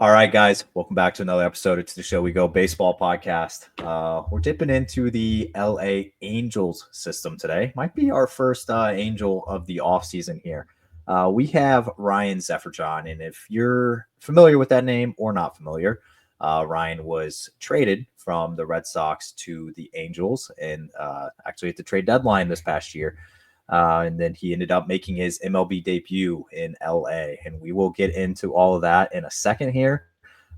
All right, guys, welcome back to another episode. It's the Show We Go Baseball podcast. We're dipping into the LA Angels system today. Might be our first Angel of the offseason here. We have Ryan Zeferjahn, and if you're familiar with that name or not familiar, Ryan was traded from the Red Sox to the Angels, and actually at the trade deadline this past year. And then he ended up making his MLB debut in LA. And we will get into all of that in a second here.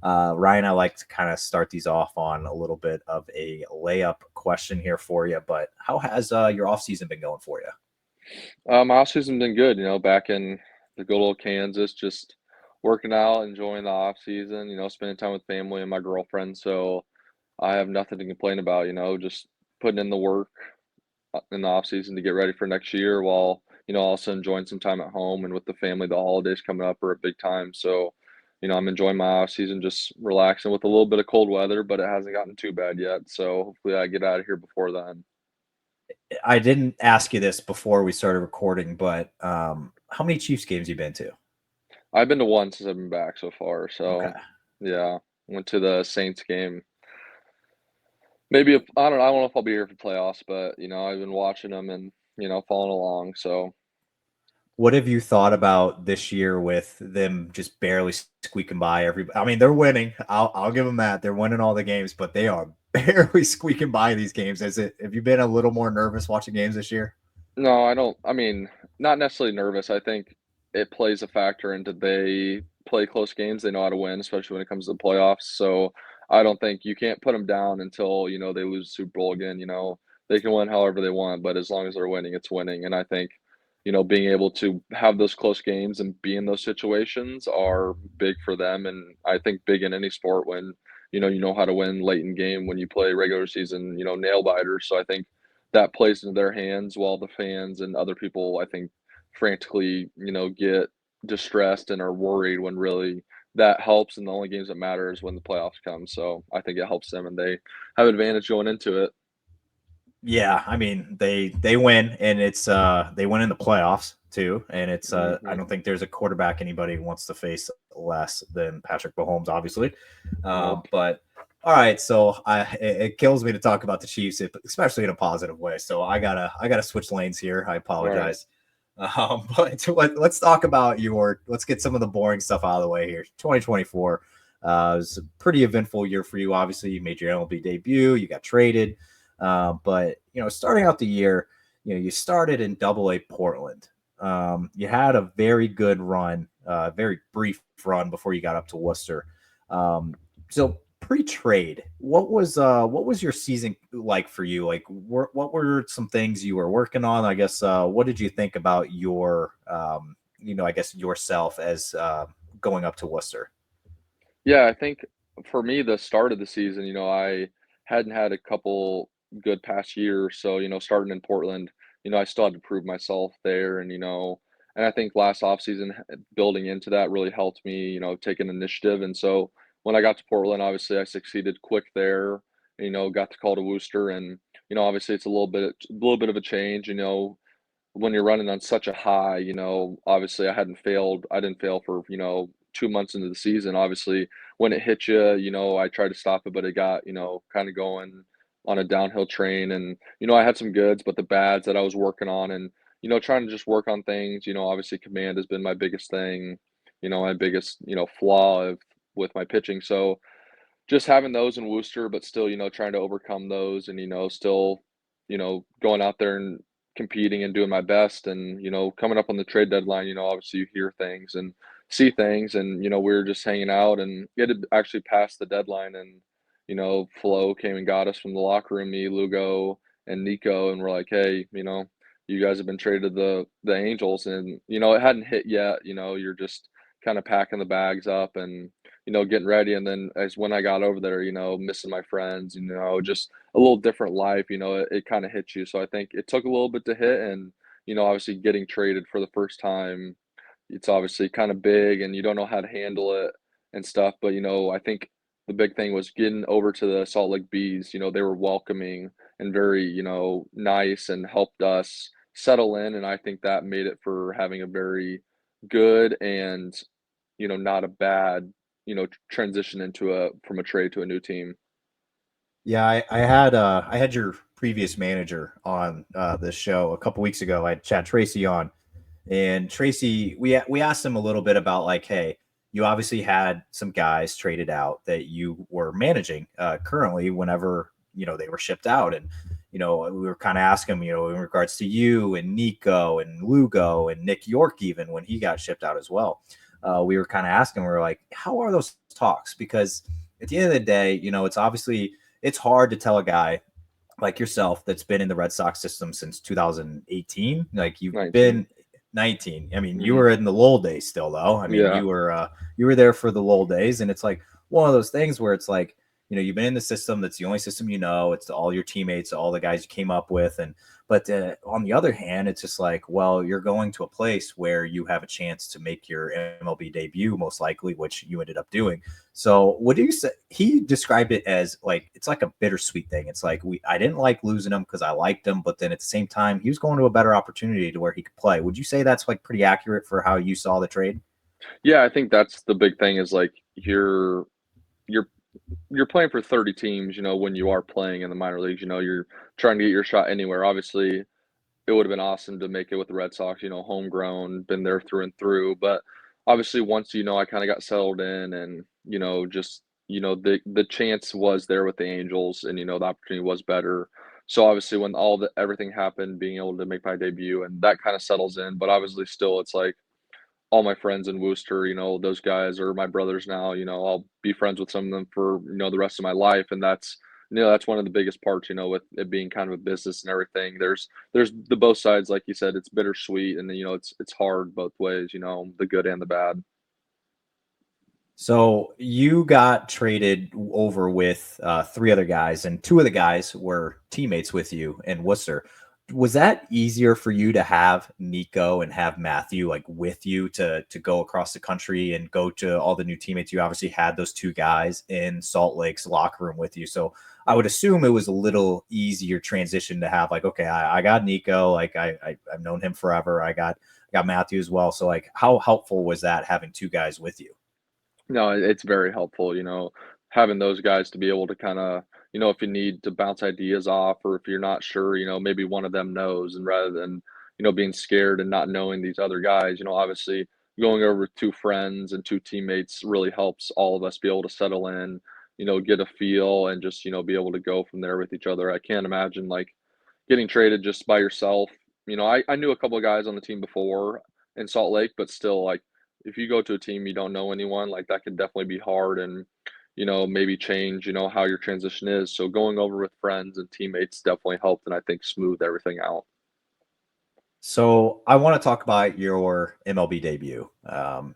Ryan, I like to kind of start these off on a little bit of a layup question here for you. But how has your offseason been going for you? My off season been good, back in the good old Kansas, just working out, enjoying the off season, spending time with family and my girlfriend. So I have nothing to complain about, just putting in the work in the off season to get ready for next year while, also enjoying some time at home and with the family. The holidays coming up are a big time. So, I'm enjoying my off season, just relaxing with a little bit of cold weather, but it hasn't gotten too bad yet. So hopefully I get out of here before then. I didn't ask you this before we started recording, but how many Chiefs games you been to? I've been to one since I've been back so far. Okay. So yeah, went to the Saints game. Maybe if I don't know if I'll be here for playoffs, but I've been watching them and following along. So What have you thought about this year with them just barely squeaking by everybody? I mean, they're winning. I'll give them that. They're winning all the games, but they are barely squeaking by these games. Have you been a little more nervous watching games this year? no, I don't. I mean, not necessarily nervous. I think it plays a factor into they play close games. They know how to win, especially when it comes to the playoffs. So I don't think you can't put them down until they lose the Super Bowl again. They can win however they want, but as long as they're winning, it's winning. And I think being able to have those close games and be in those situations are big for them. And I think big in any sport when you know how to win late in game when you play regular season, nail biters. So I think that plays into their hands while the fans and other people, I think, frantically, get distressed and are worried when really that helps. And the only games that matter is when the playoffs come. So I think it helps them and they have advantage going into it. Yeah, I mean they win, and it's they win in the playoffs too, and it's I Hmm. don't think there's a quarterback anybody wants to face less than Patrick Mahomes, obviously. Nope. But all right, so it kills me to talk about the Chiefs, especially in a positive way. So I gotta switch lanes here. I All right. apologize. But let's talk about let's get some of the boring stuff out of the way here. 2024 it was a pretty eventful year for you. Obviously, you made your MLB debut. You got traded. But starting out the year, you started in Double A Portland. You had a very good run, very brief run before you got up to Worcester. So pre-trade, what was your season like for you? Like, what were some things you were working on? I guess what did you think about I guess yourself as going up to Worcester? Yeah, I think for me, the start of the season, I hadn't had a couple good past years. So, starting in Portland, I still had to prove myself there. And I think last offseason, building into that really helped me, take an initiative. And so when I got to Portland, obviously I succeeded quick there, got the call to Wooster. And, obviously it's a little bit of a change, when you're running on such a high, obviously I didn't fail for, 2 months into the season. Obviously, when it hit you, I tried to stop it, but it got, kind of going on a downhill train. And, I had some goods, but the bads that I was working on and, trying to just work on things, obviously command has been my biggest thing, my biggest, flaw with my pitching. So just having those in Worcester, but still, trying to overcome those and, still, going out there and competing and doing my best. And, coming up on the trade deadline, obviously you hear things and see things. And, we were just hanging out and it had actually passed the deadline. And, Flo came and got us from the locker room, me, Lugo, and Nico. And we're like, hey, you guys have been traded to the Angels. And, it hadn't hit yet. You're just kind of packing the bags up and, getting ready. And then as when I got over there, missing my friends, just a little different life, it kind of hits you. So I think it took a little bit to hit. And, obviously getting traded for the first time, it's obviously kind of big and you don't know how to handle it and stuff. But, I think the big thing was getting over to the Salt Lake Bees. They were welcoming and very, nice and helped us settle in. And I think that made it for having a very good and, not a bad transition from a trade to a new team. Yeah, I had your previous manager on this show a couple weeks ago. I had Chad Tracy on, and Tracy, we asked him a little bit about like, hey, you obviously had some guys traded out that you were managing currently whenever they were shipped out, and we were kind of asking him, in regards to you and Nico and Lugo and Nick Yorke, even when he got shipped out as well. We were kind of asking, we were like, how are those talks? Because at the end of the day, it's hard to tell a guy like yourself that's been in the Red Sox system since 2018. Like you've 19. been 19. I mean, you Hmm. were in the Lowell days still, though. I mean, Yeah. you were there for the Lowell days, and it's like one of those things where it's like you've been in the system. That's the only system you know. It's all your teammates, all the guys you came up with, and but on the other hand, it's just like, well, you're going to a place where you have a chance to make your MLB debut, most likely, which you ended up doing. So, what do you say? He described it as like it's like a bittersweet thing. It's like I didn't like losing him because I liked him, but then at the same time, he was going to a better opportunity to where he could play. Would you say that's like pretty accurate for how you saw the trade? Yeah, I think that's the big thing is like you're you're playing for 30 teams, when you are playing in the minor leagues, you're trying to get your shot anywhere. Obviously, it would have been awesome to make it with the Red Sox, homegrown, been there through and through. But obviously, once I kind of got settled in, and just the chance was there with the Angels, and the opportunity was better. So obviously, when all the everything happened, being able to make my debut, and that kind of settles in. But obviously, still, it's like all my friends in Worcester, those guys are my brothers now. I'll be friends with some of them for, the rest of my life. And that's one of the biggest parts, with it being kind of a business and everything. There's the both sides, like you said, it's bittersweet and then, it's hard both ways, the good and the bad. So you got traded over with three other guys, and two of the guys were teammates with you in Worcester. Was that easier for you to have Nico and have Matthew like with you to go across the country and go to all the new teammates? You obviously had those two guys in Salt Lake's locker room with you, so I would assume it was a little easier transition to have like, okay, I got Nico, like I've known him forever. I got Matthew as well. So like, how helpful was that having two guys with you? No, it's very helpful, having those guys to be able to kind of, if you need to bounce ideas off or if you're not sure, maybe one of them knows. And rather than, being scared and not knowing these other guys, obviously going over with two friends and two teammates really helps all of us be able to settle in, get a feel and just, be able to go from there with each other. I can't imagine like getting traded just by yourself. I knew a couple of guys on the team before in Salt Lake, but still, like, if you go to a team you don't know anyone, like that could definitely be hard and, maybe change, how your transition is. So going over with friends and teammates definitely helped and I think smoothed everything out. So I want to talk about your MLB debut.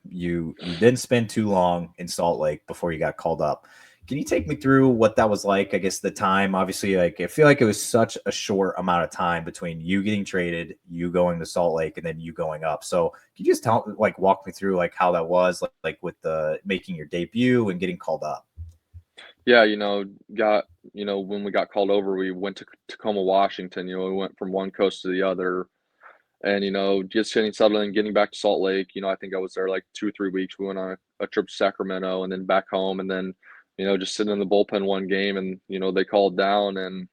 You didn't spend too long in Salt Lake before you got called up. Can you take me through what that was like? I guess the time, obviously, like I feel like it was such a short amount of time between you getting traded, you going to Salt Lake, and then you going up. So can you just walk me through like how that was, like with the making your debut and getting called up? Yeah, when we got called over, we went to Tacoma, Washington. We went from one coast to the other. And, just getting settled in, getting back to Salt Lake, I think I was there like 2 or 3 weeks. We went on a trip to Sacramento and then back home and then, just sitting in the bullpen one game and, they called down and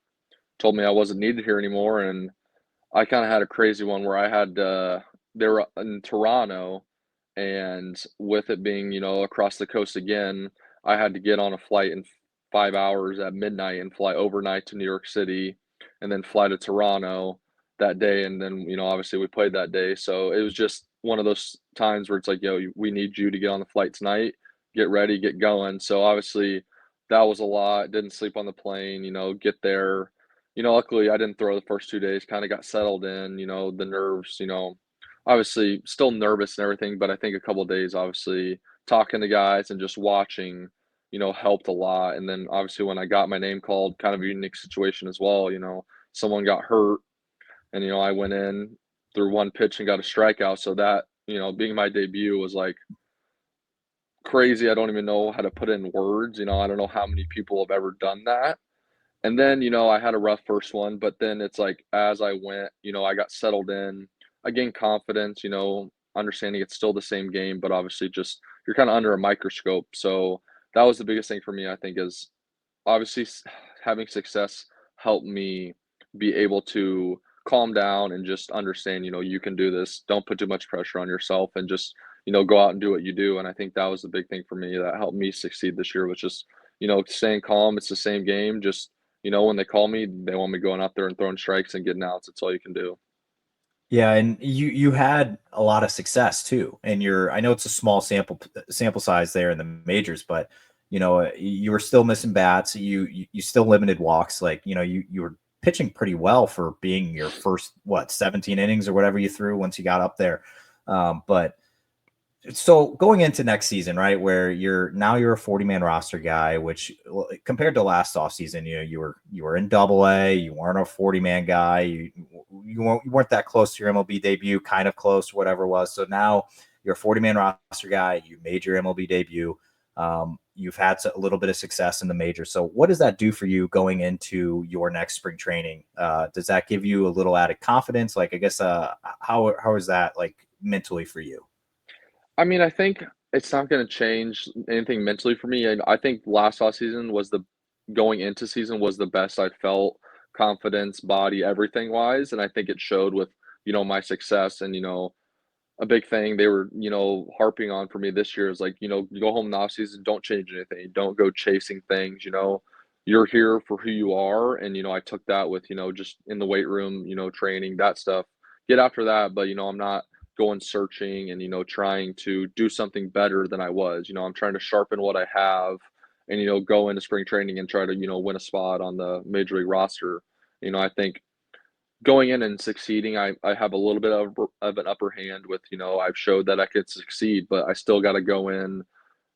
told me I wasn't needed here anymore. And I kinda had a crazy one where I had, they were in Toronto, and with it being, across the coast again, I had to get on a flight in 5 hours at midnight and fly overnight to New York City, and then fly to Toronto that day, and then, obviously we played that day, so it was just one of those times where it's like, "Yo, we need you to get on the flight tonight, get ready, get going." So, obviously, that was a lot, didn't sleep on the plane, get there, luckily I didn't throw the first 2 days, kinda got settled in, the nerves, obviously still nervous and everything, but I think a couple of days, obviously, talking to guys and just watching, helped a lot. And then obviously when I got my name called, kind of a unique situation as well, someone got hurt and, I went in, threw one pitch and got a strikeout. So that, being my debut was like crazy. I don't even know how to put it in words. I don't know how many people have ever done that. And then, I had a rough first one, but then it's like as I went, I got settled in. I gained confidence, understanding it's still the same game, but obviously just, you're kind of under a microscope. So that was the biggest thing for me, I think, is obviously having success helped me be able to calm down and just understand, you can do this. Don't put too much pressure on yourself and just, go out and do what you do. And I think that was the big thing for me that helped me succeed this year, was just, staying calm. It's the same game. Just, when they call me, they want me going out there and throwing strikes and getting outs. That's all you can do. Yeah, and you had a lot of success too. And I know it's a small sample size there in the majors, but you were still missing bats. You still limited walks. Like, you were pitching pretty well for being your first 17 innings or whatever you threw once you got up there. But so going into next season, right, where you're a 40-man roster guy, which compared to last offseason, you were in Double-A, you weren't a 40-man guy, you weren't that close to your MLB debut, kind of close, whatever it was. So now you're a 40-man roster guy, you made your MLB debut, you've had a little bit of success in the major. So what does that do for you going into your next spring training? Does that give you a little added confidence? Like, I guess, how is that like mentally for you? I mean, I think it's not gonna change anything mentally for me, and I think last offseason was the going into season was the best I felt, confidence, body, everything wise, and I think it showed with, my success and, a big thing they were, harping on for me this year is like, you go home in the offseason, don't change anything. Don't go chasing things. You're here for who you are. And, I took that with, just in the weight room, training, that stuff. Get after that. But, I'm not going searching and, trying to do something better than I was. I'm trying to sharpen what I have and, go into spring training and try to, win a spot on the major league roster. I think going in and succeeding, I have a little bit of an upper hand with, I've showed that I could succeed, but I still got to go in,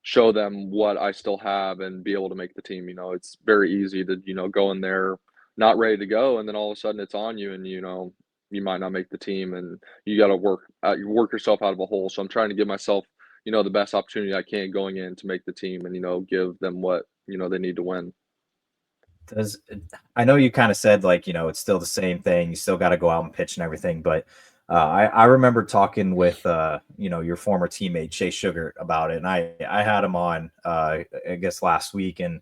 show them what I still have and be able to make the team. It's very easy to, go in there not ready to go, and then all of a sudden it's on you, and you might not make the team, and you got to work yourself out of a hole. So I'm trying to give myself, the best opportunity I can going in to make the team, and give them what they need to win. Does I know you kind of said like, it's still the same thing. You still got to go out and pitch and everything. But I remember talking with, your former teammate, Chase Sugar, about it. And I had him on, I guess last week. And,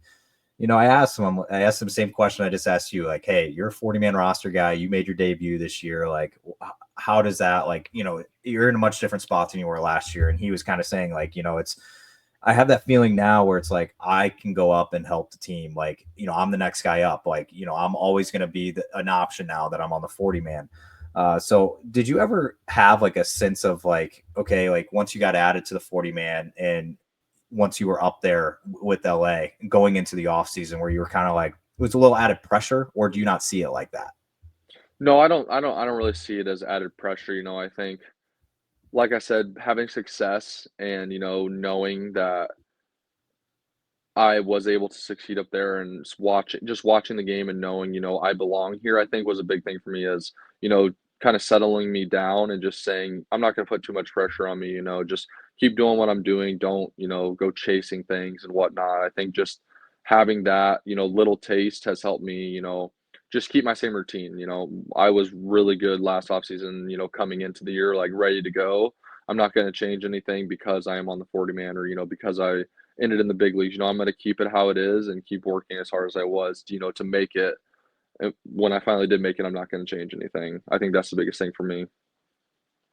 I asked him the same question I just asked you, like, hey, you're a 40-man roster guy. You made your debut this year. Like, how does that, like, you're in a much different spot than you were last year. And he was kind of saying like, I have that feeling now where it's like I can go up and help the team. Like, I'm the next guy up. Like, I'm always going to be an option now that I'm on the 40-man. So did you ever have like a sense of like, okay, like once you got added to the 40-man and once you were up there with LA going into the offseason where you were kind of like, it was a little added pressure, or do you not see it like that? No, I don't really see it as added pressure. I think, like I said, having success and, knowing that I was able to succeed up there and just watching the game and knowing, I belong here, I think was a big thing for me is, kind of settling me down and just saying, I'm not going to put too much pressure on me, just keep doing what I'm doing. Don't, go chasing things and whatnot. I think just having that, little taste has helped me, just keep my same routine. I was really good last offseason, coming into the year, like ready to go. I'm not going to change anything because I am on the 40 man or, because I ended in the big leagues. I'm going to keep it how it is and keep working as hard as I was, to make it. And when I finally did make it, I'm not going to change anything. I think that's the biggest thing for me.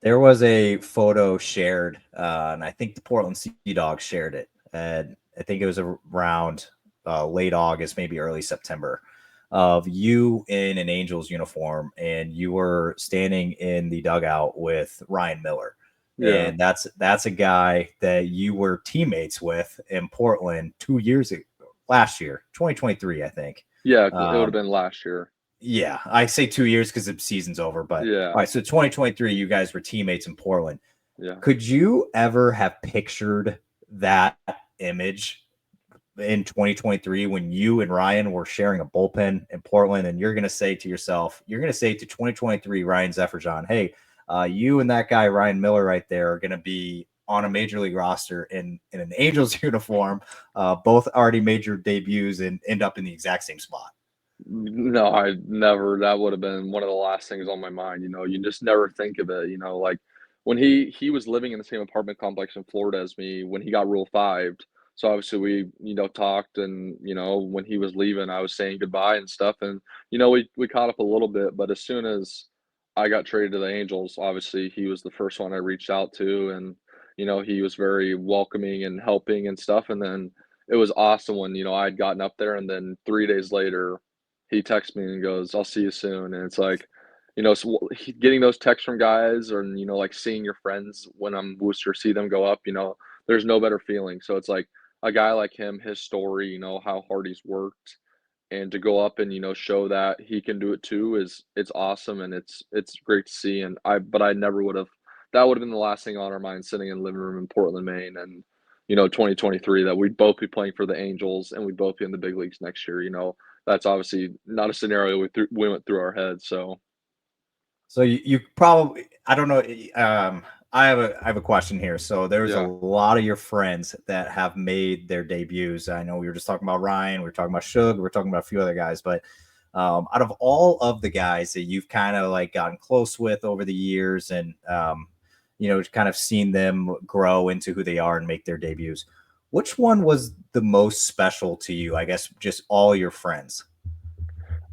There was a photo shared, and I think the Portland Sea Dogs shared it. And I think it was around late August, maybe early September, of you in an Angels uniform, and you were standing in the dugout with Ryan Miller. Yeah. And that's a guy that you were teammates with in Portland 2 years ago, last year, 2023, I think. Yeah. It would have Um, been last year. yeah, I say 2 years because the season's over. But Yeah. all right, so 2023, you guys were teammates in Portland. Yeah. Could you ever have pictured that image in 2023 when you and Ryan were sharing a bullpen in Portland, and you're going to say to yourself, you're going to say to 2023 Ryan Zeferjahn, hey, you and that guy Ryan Miller right there are going to be on a major league roster in an Angels uniform, both already made your debuts and end up in the exact same spot. No, I never. That would have been one of the last things on my mind. You just never think of it. Like when he was living in the same apartment complex in Florida as me when he got Rule 5'd. So obviously we, talked and, when he was leaving, I was saying goodbye and stuff. And, we caught up a little bit, but as soon as I got traded to the Angels, obviously he was the first one I reached out to and, he was very welcoming and helping and stuff. And then it was awesome when, I had gotten up there and then 3 days later he texts me and goes, "I'll see you soon." And it's like, so getting those texts from guys or, like seeing your friends when I'm booster, see them go up, there's no better feeling. So it's like a guy like him, his story, how hard he's worked and to go up and, show that he can do it too is it's awesome and it's great to see. And but I never would have that would have been the last thing on our mind sitting in the living room in Portland, Maine and 2023 that we'd both be playing for the Angels and we'd both be in the big leagues next year. That's obviously not a scenario we went through our heads. So So you probably, I don't know. I have a question here. So there's a yeah. lot of your friends that have made their debuts. I know we were just talking about Ryan, we were talking about Suge, we were talking about a few other guys, but out of all of the guys that you've kind of like gotten close with over the years and kind of seen them grow into who they are and make their debuts, which one was the most special to you? I guess just all your friends.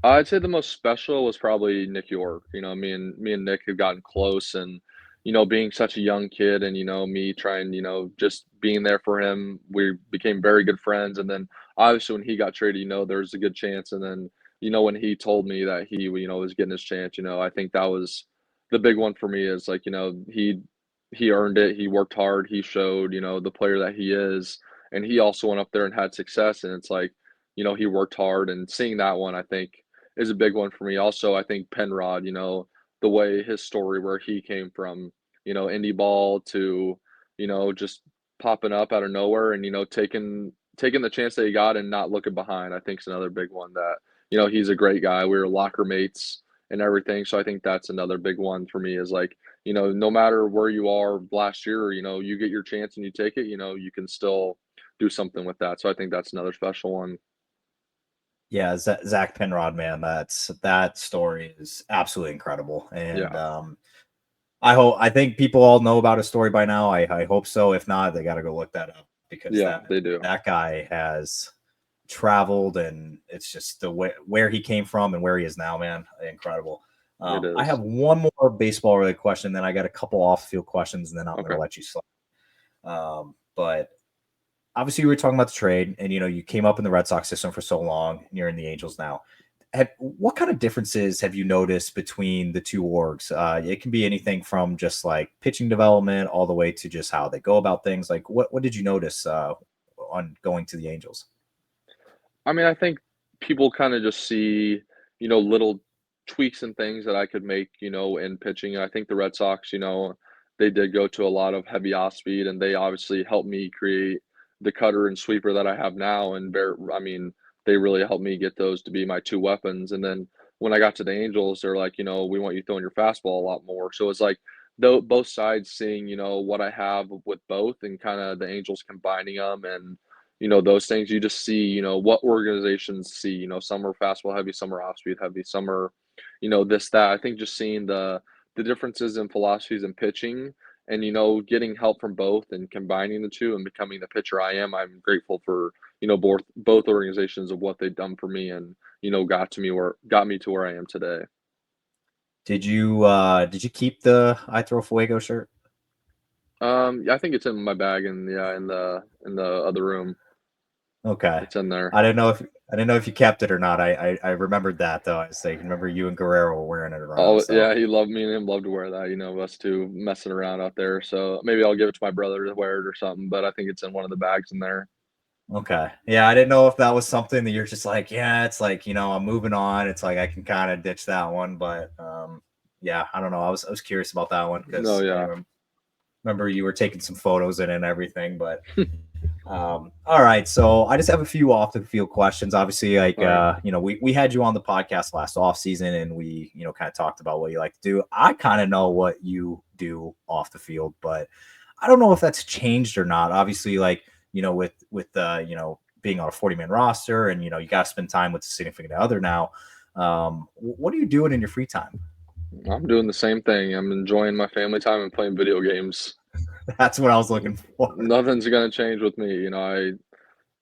I'd say the most special was probably Nick Yorke. Me and Nick had gotten close and, being such a young kid and, me trying, just being there for him, we became very good friends. And then obviously when he got traded, there's a good chance. And then, when he told me that he, was getting his chance, I think that was the big one for me is like, he earned it. He worked hard. He showed, the player that he is. And he also went up there and had success. And it's like, he worked hard and seeing that one, I think is a big one for me. Also, I think Penrod, the way his story where he came from, indie ball to, just popping up out of nowhere and, taking the chance that he got and not looking behind, I think is another big one that, he's a great guy. We were locker mates and everything. So I think that's another big one for me is like, no matter where you are last year, you get your chance and you take it, you can still do something with that. So I think that's another special one. Yeah, Zach Penrod, man, that story is absolutely incredible, and Yeah. I think people all know about his story by now. I hope so. If not, they got to go look that up because Yeah, that they do. that guy has traveled, and it's just the way where he came from and where he is now, man, incredible. It I have is. one more baseball related question, then I got a couple off field questions, and then I'm going to Okay. let you slide. But obviously, we were talking about the trade, and you came up in the Red Sox system for so long, and you're in the Angels now. What kind of differences have you noticed between the two orgs? It can be anything from just like pitching development all the way to just how they go about things. Like, what did you notice on going to the Angels? I mean, I think people kind of just see, little tweaks and things that I could make, in pitching. And I think the Red Sox, they did go to a lot of heavy off speed and they obviously helped me create the cutter and sweeper that I have now. And I mean, they really helped me get those to be my two weapons. And then when I got to the Angels, they're like, we want you throwing your fastball a lot more. So it's like, though both sides seeing, what I have with both and kind of the Angels combining them and those things you just see, what organizations see, some are fastball heavy, some are off speed heavy, some are, this, that. I think just seeing the differences in philosophies and pitching and, getting help from both and combining the two and becoming the pitcher I am, I'm grateful for, both organizations of what they've done for me and, got me to where I am today. Did you keep the I throw Fuego shirt? Yeah, I think it's in my bag and yeah, in the other room. Okay. It's in there. I didn't know if you kept it or not. I remembered that though. I remember you and Guerrero were wearing it around. Oh, So yeah, he loved me and him loved to wear that, us 2 messing around out there, so maybe I'll give it to my brother to wear it or something, but I think it's in one of the bags in there. okay. Yeah, I didn't know if that was something that you're just like, yeah, it's like, I'm moving on. It's like I can kind of ditch that one, but yeah, I don't know. I was curious about that one No, because I yeah. remember you were taking some photos in it and everything, but all right. So I just have a few off the field questions. Obviously, like Alright. we had you on the podcast last off season and we, kind of talked about what you like to do. I kind of know what you do off the field, but I don't know if that's changed or not. Obviously, like, with being on a 40-man roster and you got to spend time with the significant other now. What are you doing in your free time? I'm doing the same thing. I'm enjoying my family time and playing video games. That's what I was looking for. Nothing's gonna change with me.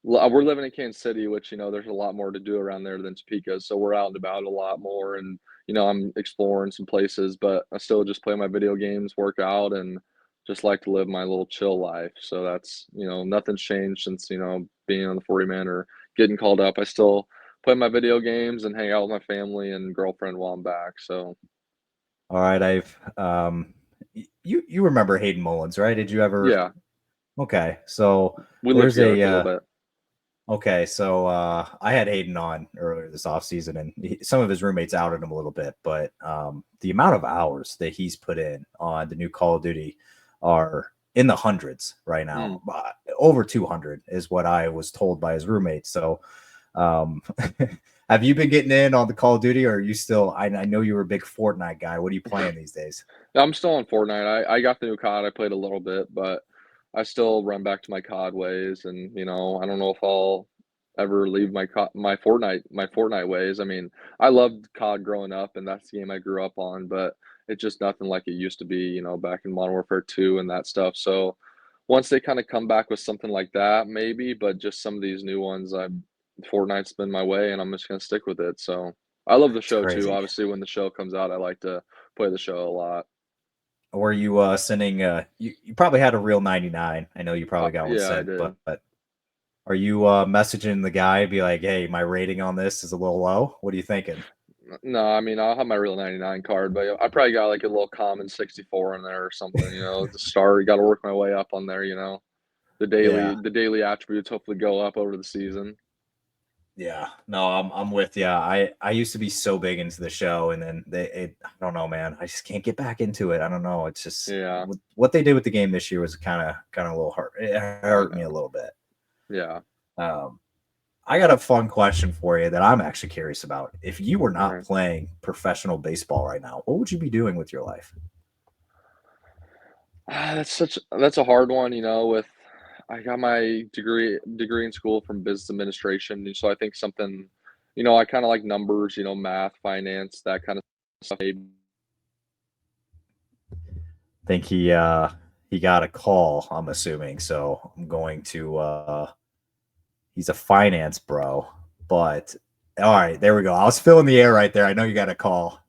We're living in Kansas City, which there's a lot more to do around there than Topeka, so we're out and about a lot more, and I'm exploring some places, but I still just play my video games, work out, and just like to live my little chill life. So that's nothing's changed since being on the 40 man or getting called up. I still play my video games and hang out with my family and girlfriend while I'm back. So All right, I've you remember Hayden Mullins, right? Did you ever? yeah, Okay, so we lived there's together a for a little bit. okay, so I had Hayden on earlier this offseason, and some of his roommates outed him a little bit, but the amount of hours that he's put in on the new Call of Duty are in the hundreds right Mm. now. Over 200 is what I was told by his roommates. So, um, have you been getting in on the Call of Duty, or are you still? I know you were a big Fortnite guy. What are you playing these days? I'm still on Fortnite. I got the new COD. I played a little bit, but I still run back to my COD ways, and I don't know if I'll ever leave my Fortnite ways. I mean, I loved COD growing up, and that's the game I grew up on, but it's just nothing like it used to be, back in Modern Warfare 2 and that stuff. So once they kind of come back with something like that, maybe, but just some of these new ones, Fortnite's been my way, and I'm just gonna stick with it. So I love the It's show too. crazy. Obviously, when the show comes out, I like to play the show a lot. Were you sending? You probably had a real 99. I know you probably got one Yeah, I sent, did. but are you messaging the guy, be like, hey, my rating on this is a little low? What are you thinking? No, I mean, I'll have my real 99 card, but I probably got like a little common 64 in there or something, the star, got to work my way up on there, the daily Yeah, the daily attributes hopefully go up over the season. yeah. No, I'm with you. I used to be so big into the show, and then I don't know, man. I just can't get back into it. I don't know. It's just Yeah, what they did with the game this year was kind of a little hurt. It I hurt me a know. little bit. Yeah. Um, I got a fun question for you that I'm actually curious about. If you were All not right. playing professional baseball right now, what would you be doing with your life? That's a hard one, with I got my degree in school from business administration, and so I think something, I kind of like numbers, math, finance, that kind of stuff. Think he got a call, I'm assuming. So I'm going to he's a finance bro. But all right, there we go. I was filling the air right there. I know you got a call.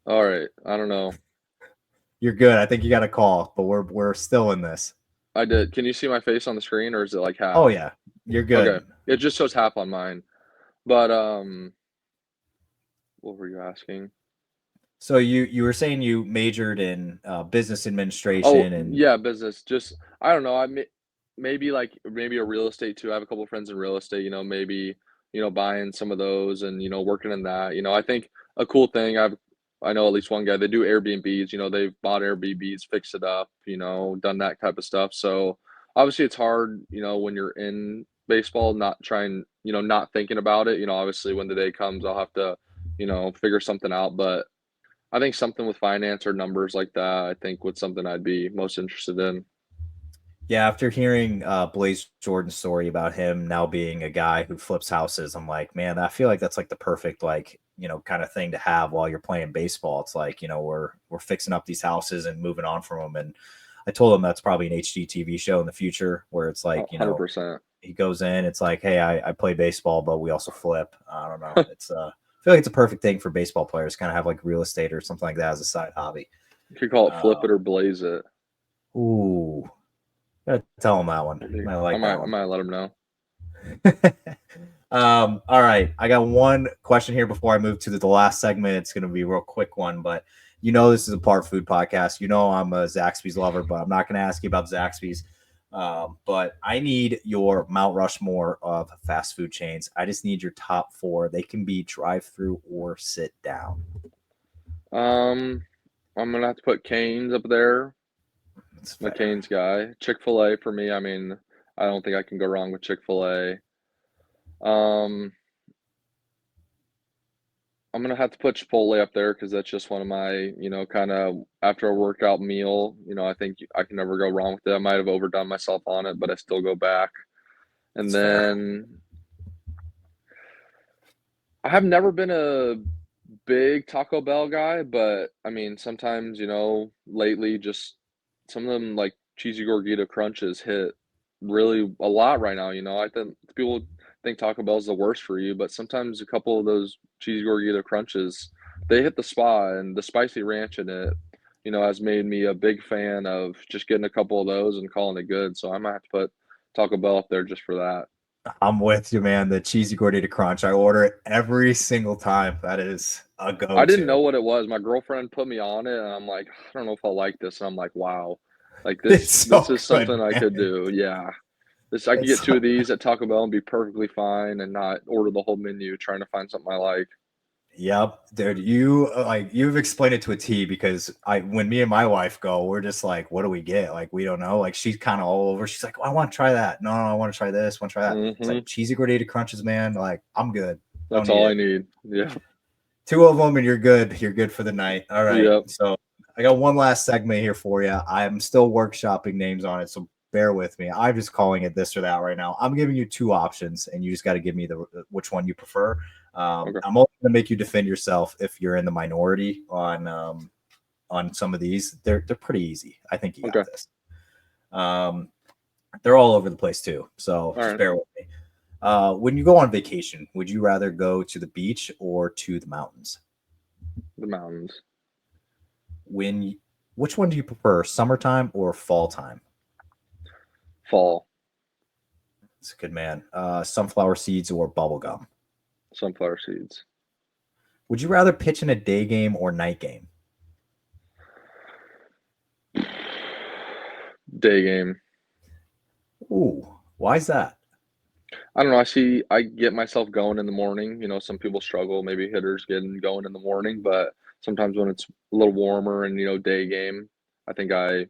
All right. I don't know. You're good. I think you got a call, but we're still in this. I did. Can you see my face on the screen, or is it like Oh half? yeah. You're Okay. good. It just shows half on mine. But what were you asking? So you were saying you majored in business Oh, administration and yeah, business. Just I don't know. Maybe like maybe a real estate too. I have a couple of friends in real estate. Maybe buying some of those and working in that. I think a cool thing. I know at least one guy. They do Airbnbs. They've bought Airbnbs, fixed it up. Done that type of stuff. So obviously it's hard. When you're in baseball, not trying. Not thinking about it. Obviously when the day comes, I'll have to figure something out. But I think something with finance or numbers like that, I think was something I'd be most interested in. yeah, after hearing Blaze Jordan's story about him now being a guy who flips houses, I'm like, man, I feel like that's like the perfect kind of thing to have while you're playing baseball. It's like, we're fixing up these houses and moving on from them. And I told him that's probably an HGTV show in the future where it's Oh, like, 100%. he goes in, it's like, hey, I play baseball, but we also flip. I don't know. It's I feel like it's a perfect thing for baseball players, kind of have like real estate or something like that as a side hobby. You could call it flip Uh, it or blaze it. ooh, gotta tell him that one. Maybe I I like might that I one. might let him know. All right. I got one question here before I move to the last segment. It's going to be a real quick one, but this is a part food podcast. I'm a Zaxby's lover, but I'm not going to ask you about Zaxby's. But I need your Mount Rushmore of fast food chains. I just need your top four. They can be drive through or sit down. Um, I'm gonna have to put Cane's up there. That's I'm a fair. Cane's guy. Chick-fil-A for me. I mean, I don't think I can go wrong with Chick-fil-A. Um, I'm gonna have to put Chipotle up there because that's just one of my, kind of after a workout meal. I think I can never go wrong with it. I might have overdone myself on it, but I still go back. And That's fair. then I have never been a big Taco Bell guy, but I mean, sometimes, lately just some of them like cheesy gordita crunches hit really a lot right now. I think people think Taco Bell's the worst for you, but sometimes a couple of those cheesy gordita crunches, they hit the spot, and the spicy ranch in it, has made me a big fan of just getting a couple of those and calling it good. So I might have to put Taco Bell up there just for that. I'm with you, man. The cheesy gordita crunch. I order it every single time. That is a I didn't know go-to. what it was. My girlfriend put me on it, and I'm like, I don't know if I'll like this. And I'm like, wow, like It's this so is good, something I man. could do. Yeah, this I could get It's two of these at Taco Bell and be perfectly fine, and not order the whole menu trying to find something I like. Yep, dude, you've explained it to a T because when me and my wife go, we're just like, what do we get? Like, we don't know. Like, she's kind of all over. She's like, oh, I want to try that. No, I want to try this. Want to try that. It's like Hmm. cheesy gordita crunches, man. Like, I'm good. Don't That's need all I it. need. Yeah. Two of them, and you're good. You're good for the night. All right. Yep. So I got one last segment here for you. I'm still workshopping names on it, so bear with me. I'm just calling it this or that right now. I'm giving you two options, and you just got to give me the which one you prefer. Okay. I'm also going to make you defend yourself if you're in the minority on some of these. They're pretty easy. I think you got Okay. this. Um, they're all over the place too, so All just right. bear with me. When you go on vacation, would you rather go to the beach or to the mountains? The mountains. when Which one do you prefer, summertime or fall time? Fall. It's a good man. Sunflower seeds or bubble gum? Sunflower seeds. Would you rather pitch in a day game or night game? Day game. Ooh, why is that? I don't know. I get myself going in the morning. Some people struggle, maybe hitters getting going in the morning, but sometimes when it's a little warmer and, day game, I think I,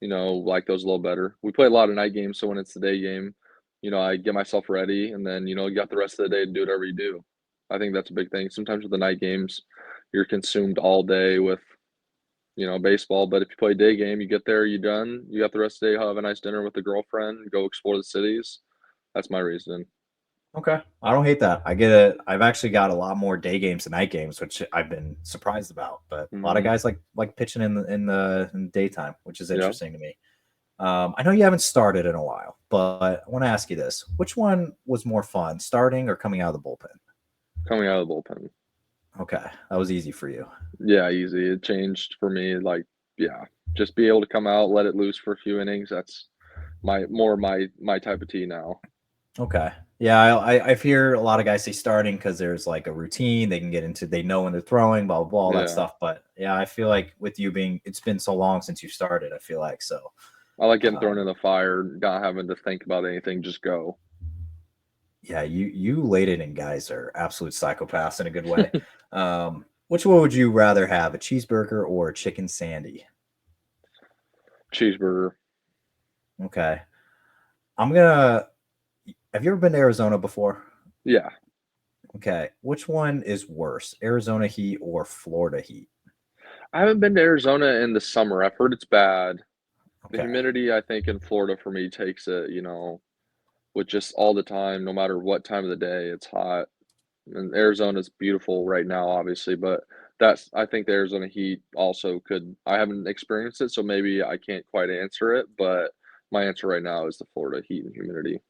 like those a little better. We play a lot of night games, so when it's the day game, I get myself ready and then, you got the rest of the day to do whatever you do. I think that's a big thing. Sometimes with the night games, you're consumed all day with, baseball, but if you play day game, you get there, you done, you got the rest of the day, have a nice dinner with the girlfriend, go explore the cities. That's my reasoning. Okay, I don't hate that. I get it. I've actually got a lot more day games than night games, which I've been surprised about. But a lot of Hmm. guys like pitching in the daytime, which is Yeah. interesting to me. I know you haven't started in a while, but I want to ask you this: which one was more fun, starting or coming out of the bullpen? Coming out of the bullpen. Okay, that was easy for you. Yeah, easy. It changed for me, like, yeah, just be able to come out, let it loose for a few innings. That's my type of tea now. Okay. Yeah, I hear a lot of guys say starting because there's like a routine they can get into. They know when they're throwing, blah blah blah, all that Yeah. stuff. But yeah, I feel like with you being, it's been so long since you started. I feel like so. I like getting thrown Um, in the fire, not having to think about anything, just go. yeah, you laid it in. Guys are absolute psychopaths in a good way. Which one would you rather have, a cheeseburger or a chicken sandy? Cheeseburger. Okay, I'm gonna. Have you ever been to Arizona before? Yeah. Okay, which one is worse, Arizona heat or Florida heat? I haven't been to Arizona in the summer. I've heard it's bad. The Okay. humidity, I think, in Florida for me takes it, with just all the time, no matter what time of the day, it's hot. And Arizona's beautiful right now, obviously, but I think the Arizona heat also could. I haven't experienced it, so maybe I can't quite answer it, but my answer right now is the Florida heat and humidity.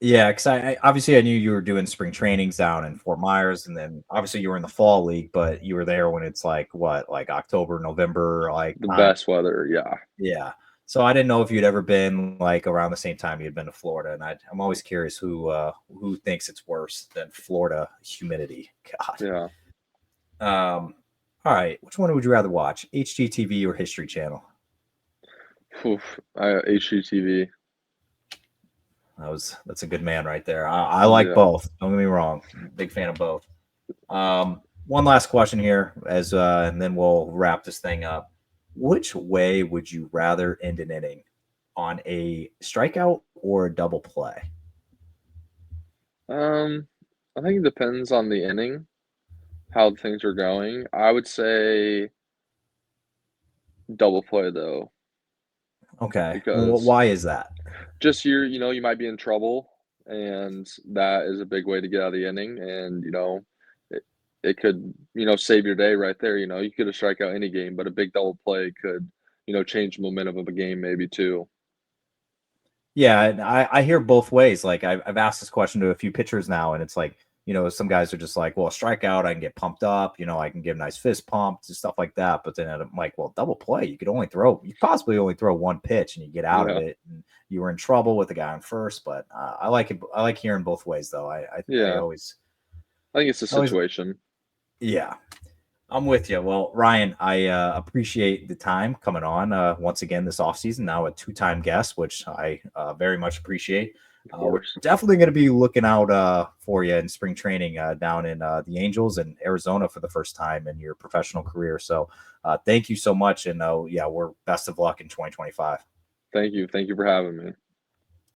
Yeah, because I obviously I knew you were doing spring trainings down in Fort Myers, and then obviously you were in the fall league, but you were there when it's like what, like October, November, like The time. best weather, yeah. Yeah. So I didn't know if you'd ever been like around the same time you'd been to Florida, and I'm always curious who thinks it's worse than Florida humidity. God. Yeah. All right. Which one would you rather watch, HGTV or History Channel? Oof, HGTV. That's a good man right there. I like Yeah. both. Don't get me wrong. Big fan of both. One last question here, and then we'll wrap this thing up. Which way would you rather end an inning, on a strikeout or a double play? Um, I think it depends on the inning, how things are going. I would say double play though, Okay. Well, because why is that? just you might be in trouble, and that is a big way to get out of the inning. And it could, save your day right there. You could have strike out any game, but a big double play could, change the momentum of a game maybe too. Yeah, and I hear both ways. Like I've asked this question to a few pitchers now, and it's like, some guys are just like, well, a strikeout, I can get pumped up, I can give a nice fist pump and stuff like that. But then I'm like, well, double play, you possibly only throw one pitch and you get out of Yeah. it, and you were in trouble with the guy on first. But I like it. I like hearing both ways, though. I Yeah. always, I think it's a always, situation. yeah. I'm with you. Well, Ryan, I appreciate the time coming on once again this offseason. Now a two-time guest, which I very much appreciate. Of We're course. definitely going to be looking out for you in spring training down in the Angels and Arizona for the first time in your professional career. So thank you so much. And yeah, we're best of luck in 2025. Thank you. Thank you for having me.